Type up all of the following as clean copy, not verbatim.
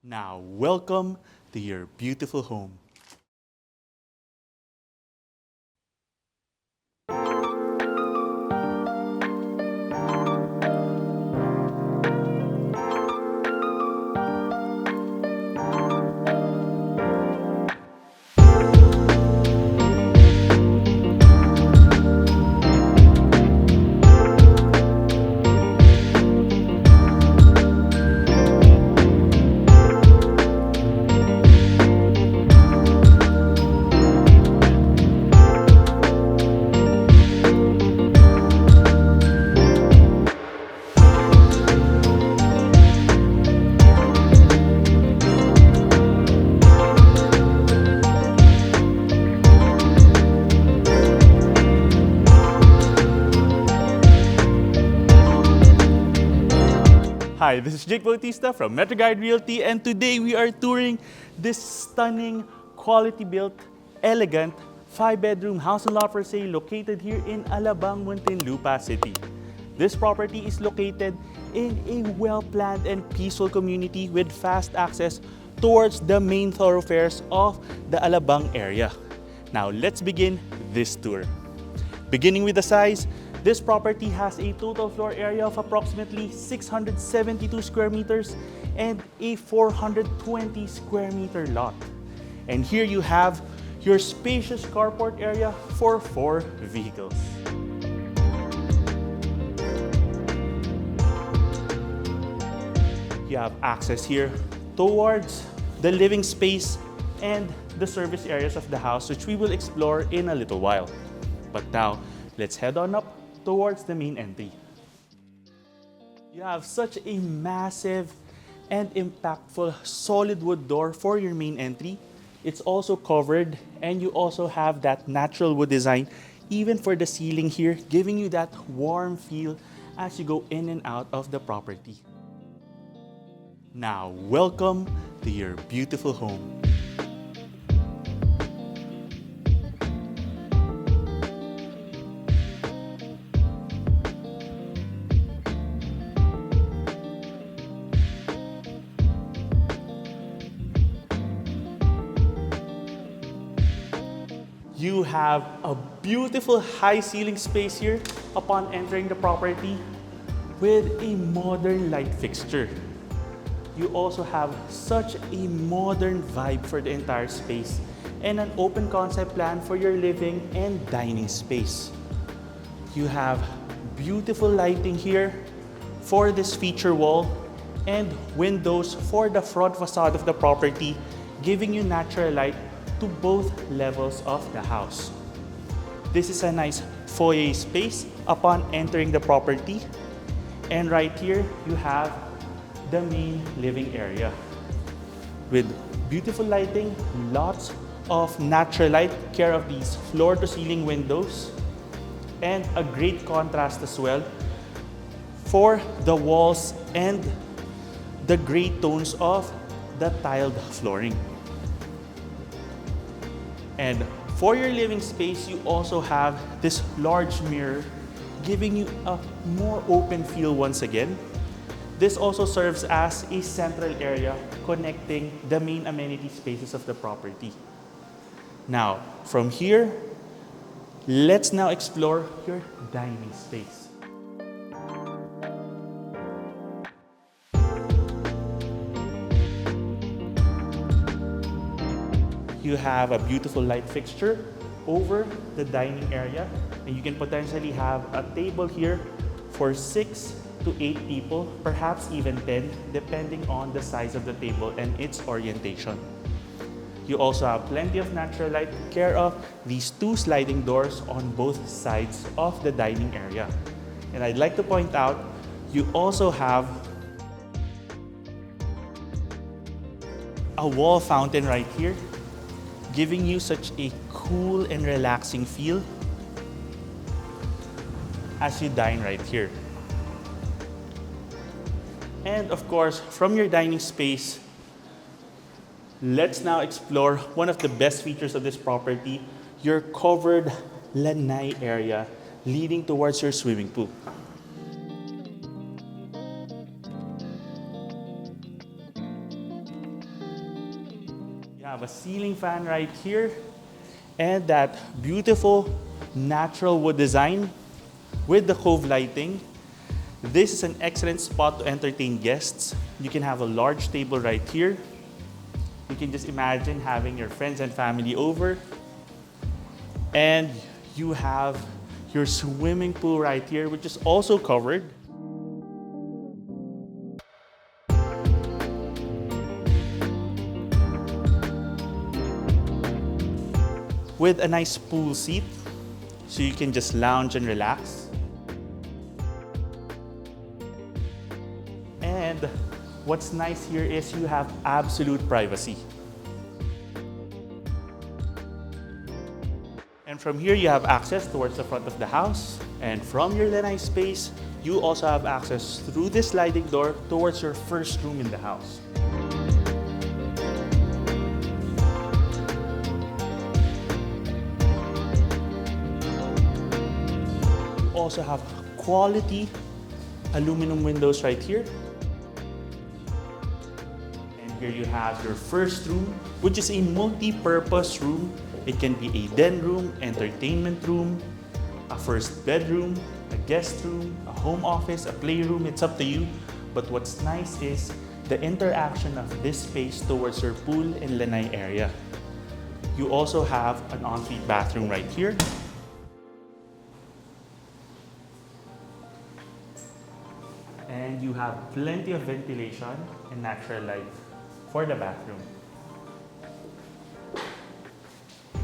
Now, welcome to your beautiful home. Hi, this is Jake Bautista from Metroguide Realty, and today we are touring this stunning, quality-built, elegant, 5-bedroom house and lot for sale located here in Alabang, Muntinlupa City. This property is located in a well-planned and peaceful community with fast access towards the main thoroughfares of the Alabang area. Now let's begin this tour. Beginning with the size, this property has a total floor area of approximately 672 square meters and a 420 square meter lot. And here you have your spacious carport area for 4 vehicles. You have access here towards the living space and the service areas of the house, which we will explore in a little while. But now, let's head on up towards the main entry. You have such a massive and impactful solid wood door for your main entry. It's also covered, and you also have that natural wood design even for the ceiling here, giving you that warm feel as you go in and out of the property. Now, welcome to your beautiful home. You have a beautiful high ceiling space here upon entering the property with a modern light fixture. You also have such a modern vibe for the entire space and an open concept plan for your living and dining space. You have beautiful lighting here for this feature wall and windows for the front facade of the property, giving you natural light to both levels of the house. This is a nice foyer space upon entering the property. And right here, you have the main living area with beautiful lighting, lots of natural light, care of these floor-to-ceiling windows, and a great contrast as well for the walls and the gray tones of the tiled flooring. And for your living space, you also have this large mirror, giving you a more open feel once again. This also serves as a central area connecting the main amenity spaces of the property. Now, from here, let's now explore your dining space. You have a beautiful light fixture over the dining area, and you can potentially have a table here for 6 to 8 people, perhaps even 10, depending on the size of the table and its orientation. You also have plenty of natural light, care of these 2 sliding doors on both sides of the dining area. And I'd like to point out, you also have a wall fountain right here, giving you such a cool and relaxing feel as you dine right here. And of course, from your dining space, let's now explore one of the best features of this property, your covered lanai area leading towards your swimming pool. have a ceiling fan right here and that beautiful natural wood design with the cove lighting. This is an excellent spot to entertain guests. You can have a large table right here. You can just imagine having your friends and family over. And you have your swimming pool right here, which is also covered. With a nice pool seat, so you can just lounge and relax. And what's nice here is you have absolute privacy. And from here, you have access towards the front of the house. And from your Lanai space, you also have access through this sliding door towards your first room in the house. You also have quality aluminum windows right here. And here you have your first room, which is a multi-purpose room. It can be a den room, entertainment room, a first bedroom, a guest room, a home office, a playroom. It's up to you. But what's nice is the interaction of this space towards your pool and Lanai area. You also have an ensuite bathroom right here. And you have plenty of ventilation and natural light for the bathroom.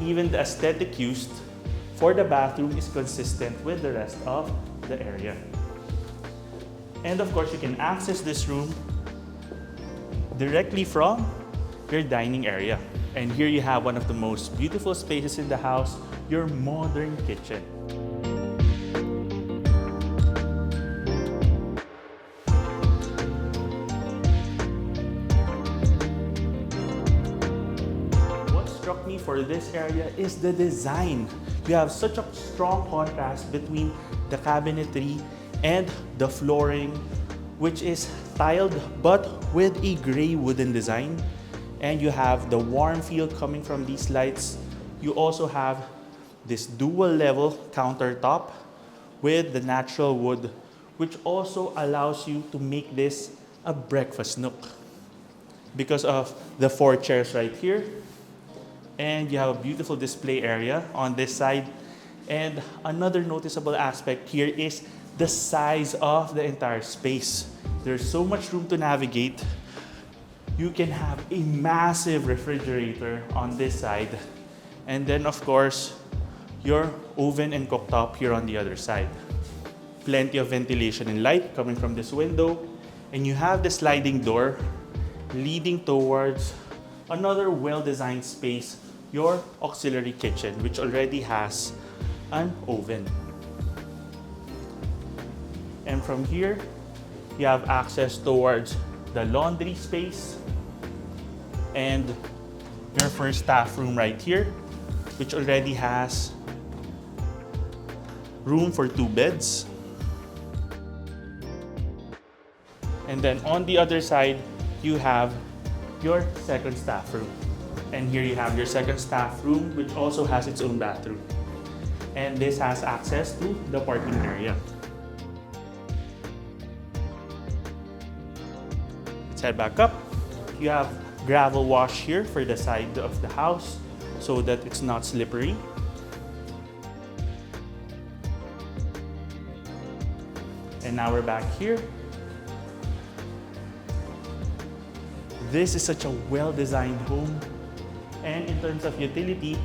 Even the aesthetic used for the bathroom is consistent with the rest of the area. And of course, you can access this room directly from your dining area. And here you have one of the most beautiful spaces in the house, your modern kitchen. Struck me for this area is the design. You have such a strong contrast between the cabinetry and the flooring, which is tiled but with a gray wooden design. And you have the warm feel coming from these lights. You also have this dual level countertop with the natural wood, which also allows you to make this a breakfast nook because of the 4 chairs right here. And you have a beautiful display area on this side. And another noticeable aspect here is the size of the entire space. There's so much room to navigate. You can have a massive refrigerator on this side. And then of course, your oven and cooktop here on the other side. Plenty of ventilation and light coming from this window. And you have the sliding door leading towards another well-designed space, your auxiliary kitchen, which already has an oven. And from here, you have access towards the laundry space and your first staff room right here, which already has room for 2 beds. And then on the other side, you have your second staff room. And here you have your second staff room, which also has its own bathroom. And this has access to the parking area. Let's head back up. You have gravel wash here for the side of the house so that it's not slippery. And now we're back here. This is such a well-designed home. And in terms of utility,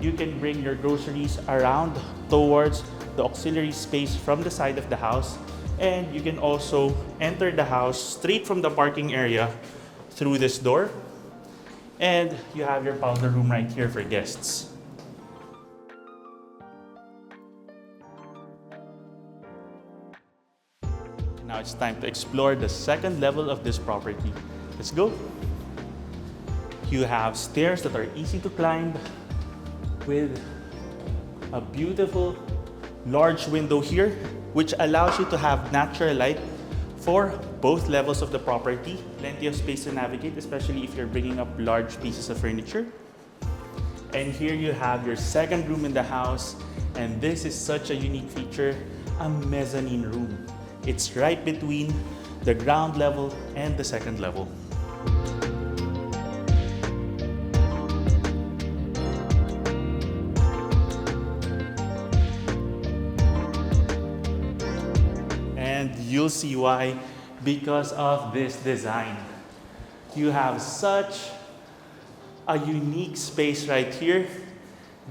you can bring your groceries around towards the auxiliary space from the side of the house. And you can also enter the house straight from the parking area through this door. And you have your powder room right here for guests. Now it's time to explore the second level of this property. Let's go. You have stairs that are easy to climb with a beautiful large window here, which allows you to have natural light for both levels of the property. Plenty of space to navigate, especially if you're bringing up large pieces of furniture. And here you have your second room in the house. And this is such a unique feature, a mezzanine room. It's right between the ground level and the second level. And you'll see why, because of this design. You have such a unique space right here.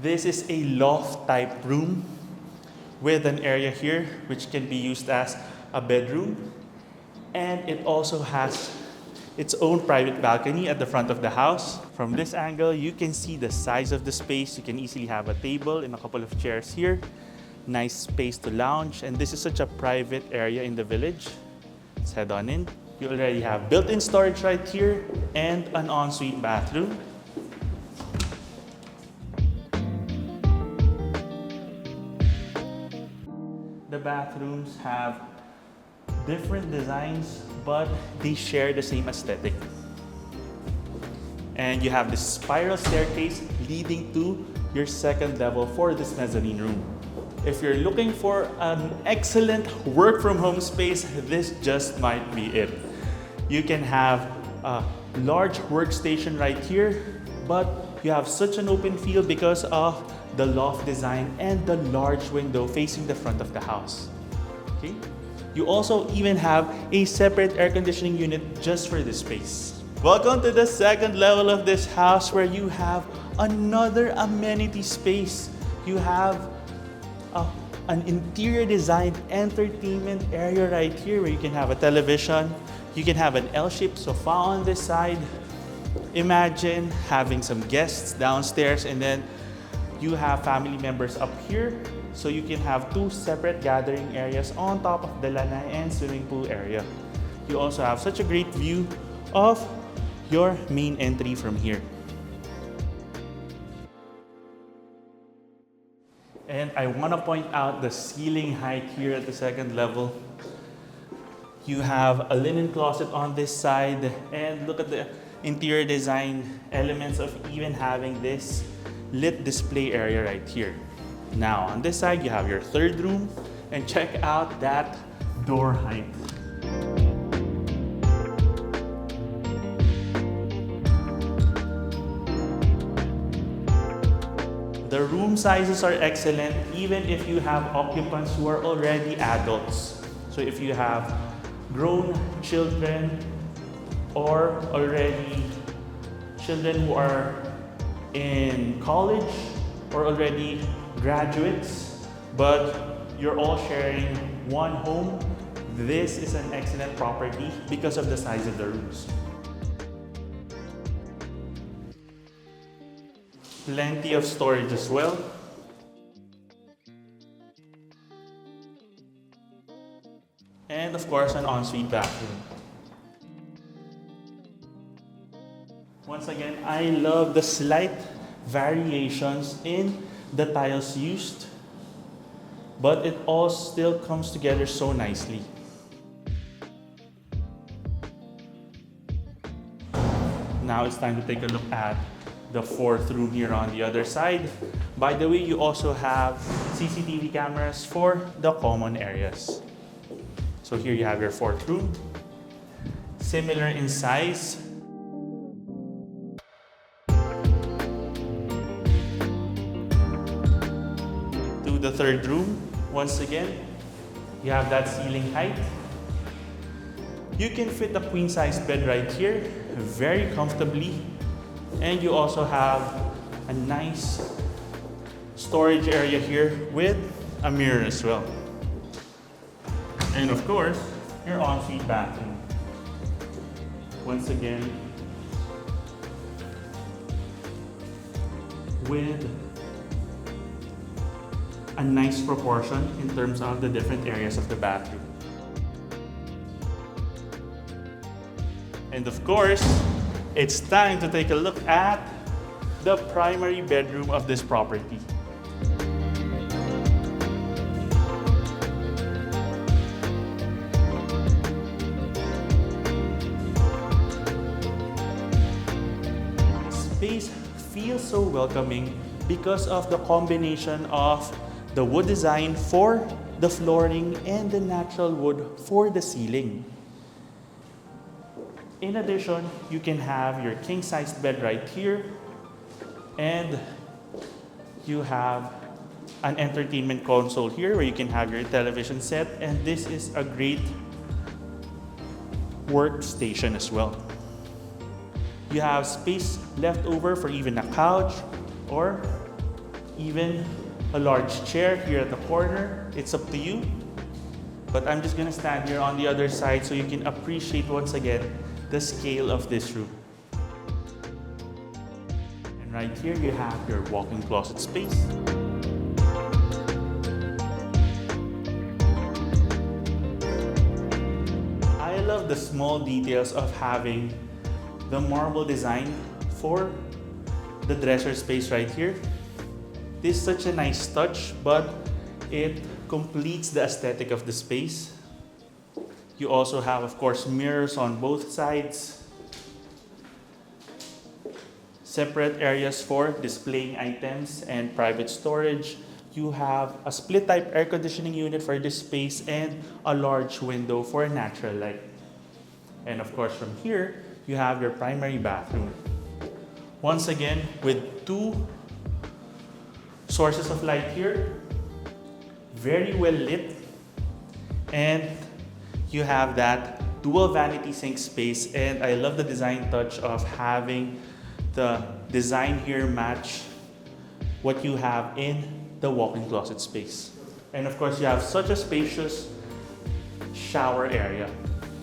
This is a loft type room with an area here which can be used as a bedroom. And it also has its own private balcony at the front of the house. From this angle, you can see the size of the space. You can easily have a table and a couple of chairs here. Nice space to lounge, and this is such a private area in the village. Let's head on in. You already have built-in storage right here and an ensuite bathroom. The bathrooms have different designs, but they share the same aesthetic. And you have this spiral staircase leading to your second level for this mezzanine room. If you're looking for an excellent work from home space, this just might be it. You can have a large workstation right here, but you have such an open feel because of the loft design and the large window facing the front of the house. Okay? You also even have a separate air conditioning unit just for this space. Welcome to the second level of this house, where you have another amenity space. You have an interior designed entertainment area right here, where you can have a television. You can have an L-shaped sofa on this side. Imagine having some guests downstairs, and then you have family members up here. So you can have two separate gathering areas on top of the Lanai and swimming pool area. You also have such a great view of your main entry from here. And I want to point out the ceiling height here at the second level. You have a linen closet on this side, and look at the interior design elements of even having this lit display area right here. Now on this side, you have your third room, and check out that door height. The room sizes are excellent, even if you have occupants who are already adults. So if you have grown children or already children who are in college or already graduates, but you're all sharing one home, this is an excellent property because of the size of the rooms. Plenty of storage as well. And of course, an ensuite bathroom. Once again, I love the slight variations in the tiles used, but it all still comes together so nicely. Now it's time to take a look at the fourth room here on the other side. By the way, you also have CCTV cameras for the common areas. So here you have your fourth room, similar in size. To the third room, once again, you have that ceiling height. You can fit a queen-size bed right here, very comfortably. And you also have a nice storage area here with a mirror as well. And of course, your ensuite bathroom. Once again, with a nice proportion in terms of the different areas of the bathroom. And of course, it's time to take a look at the primary bedroom of this property. space feels so welcoming because of the combination of the wood design for the flooring and the natural wood for the ceiling. In addition, you can have your king-sized bed right here, and you have an entertainment console here where you can have your television set, and this is a great workstation as well. You have space left over for even a couch or even a large chair here at the corner. It's up to you. But I'm just gonna stand here on the other side so you can appreciate once again the scale of this room. And right here you have your walk-in closet space. I love the small details of having the marble design for the dresser space right here. This is such a nice touch, but it completes the aesthetic of the space. You also have, of course, mirrors on both sides. Separate areas for displaying items and private storage. You have a split type air conditioning unit for this space and a large window for natural light. And of course, from here, you have your primary bathroom. Once again, with two sources of light here, very well lit, and you have that dual vanity sink space, and I love the design touch of having the design here match what you have in the walk-in closet space. And of course, you have such a spacious shower area.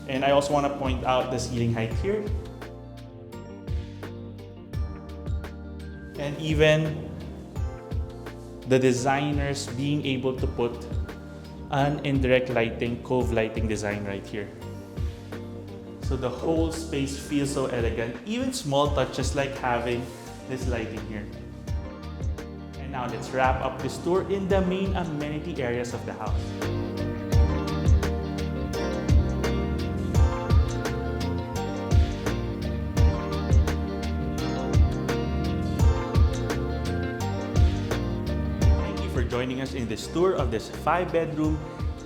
And I also want to point out the ceiling height here. And even the designers being able to put an indirect lighting, cove lighting design right here. So the whole space feels so elegant. Even small touches like having this lighting here. And now let's wrap up this tour in the main amenity areas of the house. Joining us in this tour of this 5-bedroom,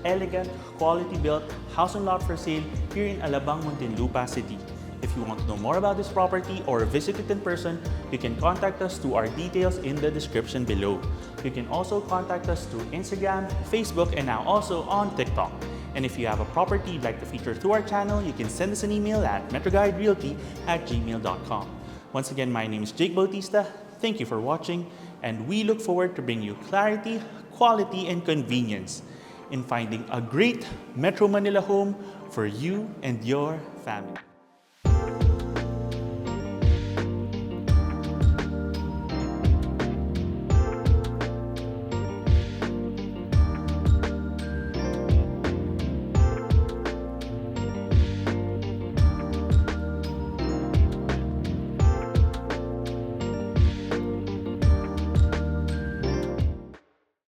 elegant, quality-built house and lot for sale here in Alabang, Muntinlupa City. If you want to know more about this property or visit it in person, you can contact us through our details in the description below. You can also contact us through Instagram, Facebook, and now also on TikTok. And if you have a property you'd like to feature through our channel, you can send us an email at metroguiderealty@gmail.com. Once again, my name is Jake Bautista. Thank you for watching, and we look forward to bringing you clarity, quality, and convenience in finding a great Metro Manila home for you and your family.